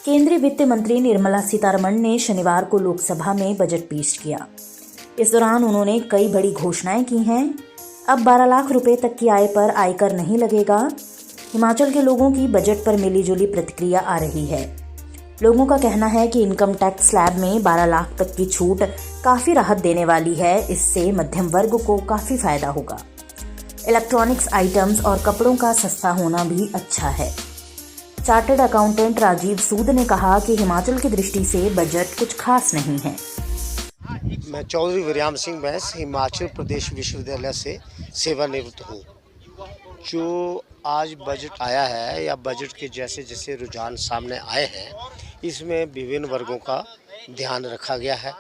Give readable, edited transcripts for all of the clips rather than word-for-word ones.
केंद्रीय वित्त मंत्री निर्मला सीतारमण ने शनिवार को लोकसभा में बजट पेश किया। इस दौरान उन्होंने कई बड़ी घोषणाएं की हैं। अब 12 लाख रुपए तक की आय पर आयकर नहीं लगेगा। हिमाचल के लोगों की बजट पर मिलीजुली प्रतिक्रिया आ रही है। लोगों का कहना है कि इनकम टैक्स स्लैब में 12 लाख तक की छूट काफ़ी राहत देने वाली है। इससे मध्यम वर्ग को काफ़ी फायदा होगा। इलेक्ट्रॉनिक्स आइटम्स और कपड़ों का सस्ता होना भी अच्छा है। चार्टर्ड अकाउंटेंट राजीव सूद ने कहा कि हिमाचल की दृष्टि से बजट कुछ खास नहीं है। मैं चौधरी विरयाम सिंह बैस हिमाचल प्रदेश विश्वविद्यालय से सेवानिवृत्त हूँ। जो आज बजट आया है या बजट के जैसे जैसे रुझान सामने आए हैं, इसमें विभिन्न वर्गों का ध्यान रखा गया है।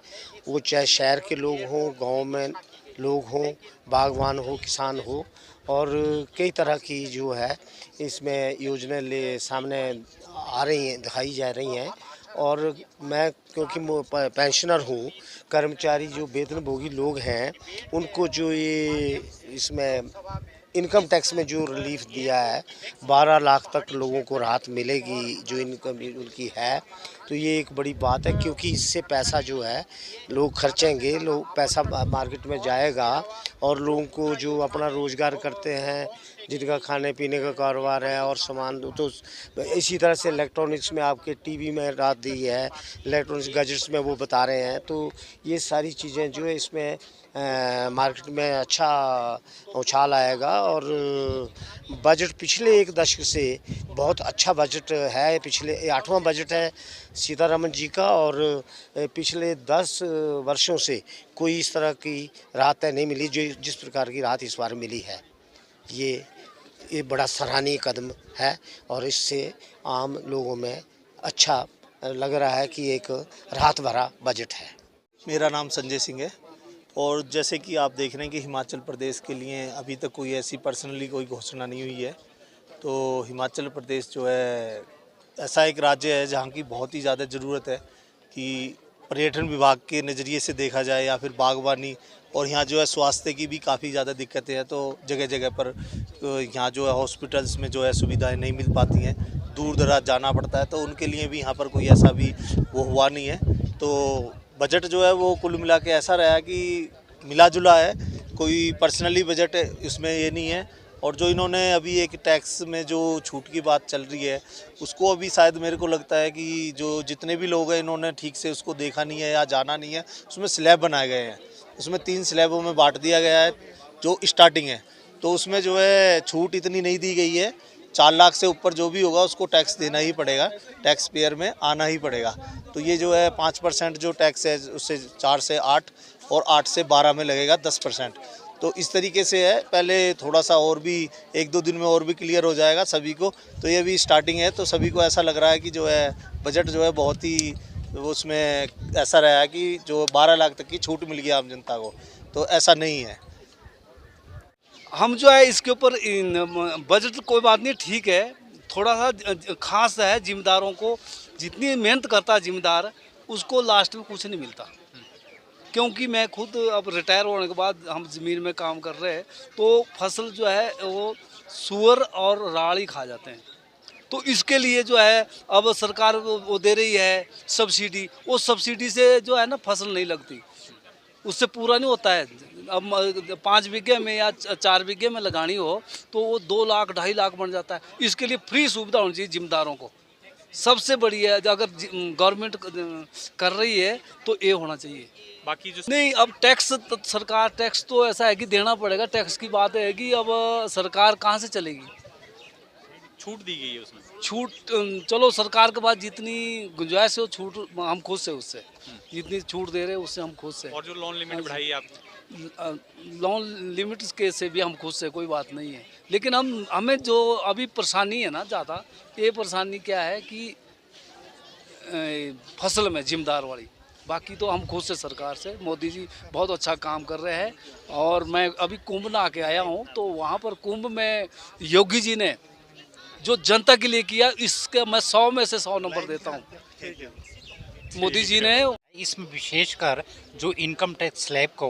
वो चाहे शहर के लोग हों, गांव में लोग हों, बागवान हो, किसान हो, और कई तरह की जो है इसमें योजना सामने आ रही हैं, दिखाई जा रही हैं। और मैं क्योंकि पेंशनर हूँ, कर्मचारी जो वेतनभोगी लोग हैं, उनको जो ये इसमें इनकम टैक्स में जो रिलीफ दिया है, 12 लाख तक लोगों को राहत मिलेगी जो इनकम उनकी है, तो ये एक बड़ी बात है। क्योंकि इससे पैसा जो है लोग खर्चेंगे, लोग पैसा मार्केट में जाएगा और लोगों को जो अपना रोज़गार करते हैं, जिनका खाने पीने का कारोबार है और सामान, तो इसी तरह से इलेक्ट्रॉनिक्स में आपके टीवी में राहत दी है, इलेक्ट्रॉनिक्स गैजेट्स में वो बता रहे हैं। तो ये सारी चीज़ें जो है इसमें मार्केट में अच्छा उछाल आएगा। और बजट पिछले एक दशक से बहुत अच्छा बजट है। पिछले 8वां बजट है सीतारमण जी का, और पिछले 10 वर्षों से कोई इस तरह की राहत नहीं मिली जो जिस प्रकार की राहत इस बार मिली है। ये बड़ा सराहनीय कदम है और इससे आम लोगों में अच्छा लग रहा है कि एक राहत भरा बजट है। मेरा नाम संजय सिंह है और जैसे कि आप देख रहे हैं कि हिमाचल प्रदेश के लिए अभी तक कोई ऐसी पर्सनली कोई घोषणा नहीं हुई है। तो हिमाचल प्रदेश जो है ऐसा एक राज्य है जहाँ की बहुत ही ज़्यादा ज़रूरत है कि पर्यटन विभाग के नज़रिए से देखा जाए या फिर बागवानी, और यहाँ जो है स्वास्थ्य की भी काफ़ी ज़्यादा दिक्कतें हैं। तो जगह जगह पर यहाँ जो है हॉस्पिटल्स में जो है सुविधाएं नहीं मिल पाती हैं, दूर दराज जाना पड़ता है। तो उनके लिए भी यहाँ पर कोई ऐसा भी वो हुआ नहीं है। तो बजट जो है वो कुल मिला के ऐसा रहा कि मिला जुला है, कोई पर्सनली बजट इसमें ये नहीं है। और जो इन्होंने अभी एक टैक्स में जो छूट की बात चल रही है, उसको अभी शायद मेरे को लगता है कि जो जितने भी लोग हैं इन्होंने ठीक से उसको देखा नहीं है या जाना नहीं है। उसमें स्लैब बनाए गए हैं, उसमें 3 स्लैबों में बांट दिया गया है जो स्टार्टिंग है। तो उसमें जो है छूट इतनी नहीं दी गई है। 4 लाख से ऊपर जो भी होगा उसको टैक्स देना ही पड़ेगा, टैक्स पेयर में आना ही पड़ेगा। तो ये जो है 5% जो टैक्स है उससे 4 से 8 और 8 से 12 में लगेगा 10%। तो इस तरीके से है। पहले थोड़ा सा और भी 1-2 दिन में और भी क्लियर हो जाएगा सभी को। तो ये भी स्टार्टिंग है, तो सभी को ऐसा लग रहा है कि जो है बजट जो है बहुत ही उसमें ऐसा रहा है कि जो 12 लाख तक की छूट मिल गई आम जनता को, तो ऐसा नहीं है। हम जो है इसके ऊपर बजट कोई बात नहीं, ठीक है। थोड़ा सा खास है, जिम्मेदारों को जितनी मेहनत करता है जिम्मेदार, उसको लास्ट में कुछ नहीं मिलता। क्योंकि मैं खुद अब रिटायर होने के बाद हम ज़मीन में काम कर रहे हैं, तो फसल जो है वो सूअर और राड़ ही खा जाते हैं। तो इसके लिए जो है अब सरकार वो दे रही है सब्सिडी, वो सब्सिडी से जो है ना फसल नहीं लगती, उससे पूरा नहीं होता है। अब 5 बीघे में या 4 बीघे में लगानी हो तो वो 2 लाख 2.5 लाख बन जाता है। इसके लिए फ्री सुविधा होनी चाहिए जिम्मेदारों को, सबसे बड़ी है। अगर गवर्नमेंट कर रही है तो ये होना चाहिए। बाकी जो नहीं, अब टैक्स तो सरकार टैक्स तो ऐसा है कि देना पड़ेगा। टैक्स की बात है कि अब सरकार कहाँ से चलेगी, छूट दी गई है उसमें। छूट चलो सरकार के पास जितनी गुंजाइश है वो छूट हम खुद से, उससे जितनी छूट दे रहे हैं उससे हम खुद से। और जो लोन लिमिट बढ़ाई है आपने, लोन लिमिट के से भी हम खुद से, कोई बात नहीं है। लेकिन हमें जो अभी परेशानी है ना ज़्यादा, ये परेशानी क्या है कि फसल में जिम्मेदार वाली। बाकी तो हम खुद से सरकार से, मोदी जी बहुत अच्छा काम कर रहे हैं। और मैं अभी कुंभ नहा के आया हूँ, तो वहाँ पर कुंभ में योगी जी ने जो जनता के लिए किया, इसके मैं 100 में से 100 नंबर देता हूँ। मोदी जी ने इसमें विशेषकर जो इनकम टैक्स स्लैब को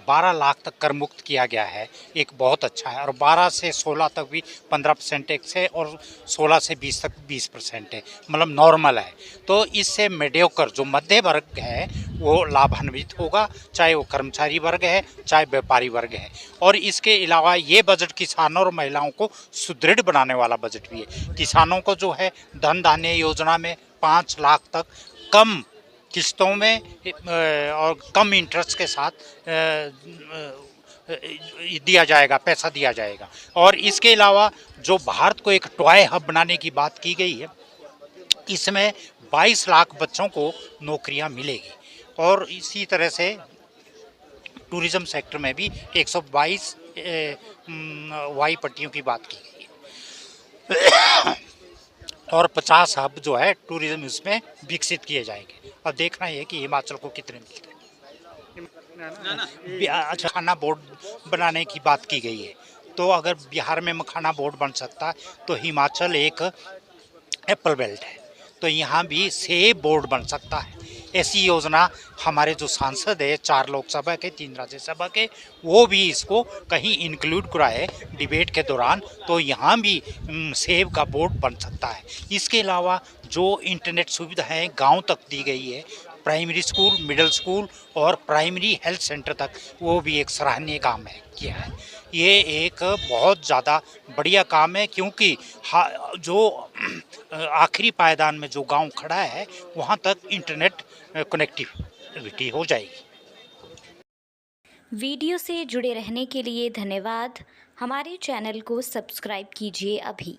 12 लाख तक कर मुक्त किया गया है, एक बहुत अच्छा है। और 12 से 16 तक भी 15% टैक्स है और 16 से 20 तक 20% है, मतलब नॉर्मल है। तो इससे मीडियोकर जो मध्य वर्ग है वो लाभान्वित होगा, चाहे वो कर्मचारी वर्ग है चाहे व्यापारी वर्ग है। और इसके अलावा ये बजट किसानों और महिलाओं को सुदृढ़ बनाने वाला बजट भी है। किसानों को जो है धन धान्य योजना में 5 लाख तक कम किस्तों में और कम इंटरेस्ट के साथ दिया जाएगा, पैसा दिया जाएगा। और इसके अलावा जो भारत को एक टॉय हब बनाने की बात की गई है, इसमें 22 लाख बच्चों को नौकरियां मिलेगी। और इसी तरह से टूरिज़्म सेक्टर में भी 122 वाई पट्टियों की बात की गई है और 50 हब जो है टूरिज़्म इसमें विकसित किए जाएंगे। अब देखना है कि हिमाचल को कितने मिलते हैं। अच्छा, मखाना बोर्ड बनाने की बात की गई है, तो अगर बिहार में मखाना बोर्ड बन सकता है तो हिमाचल एक एप्पल बेल्ट है, तो यहाँ भी सेब बोर्ड बन सकता है। ऐसी योजना हमारे जो सांसद है 4 लोकसभा के 3 राज्यसभा के, वो भी इसको कहीं इंक्लूड कराए डिबेट के दौरान, तो यहाँ भी सेब का बोर्ड बन सकता है। इसके अलावा जो इंटरनेट सुविधाएं गांव तक दी गई है, प्राइमरी स्कूल, मिडिल स्कूल और प्राइमरी हेल्थ सेंटर तक, वो भी एक सराहनीय काम है किया है। ये एक बहुत ज़्यादा बढ़िया काम है, क्योंकि जो आखिरी पायदान में जो गांव खड़ा है वहाँ तक इंटरनेट कनेक्टिविटी हो जाएगी। वीडियो से जुड़े रहने के लिए धन्यवाद। हमारे चैनल को सब्सक्राइब कीजिए अभी।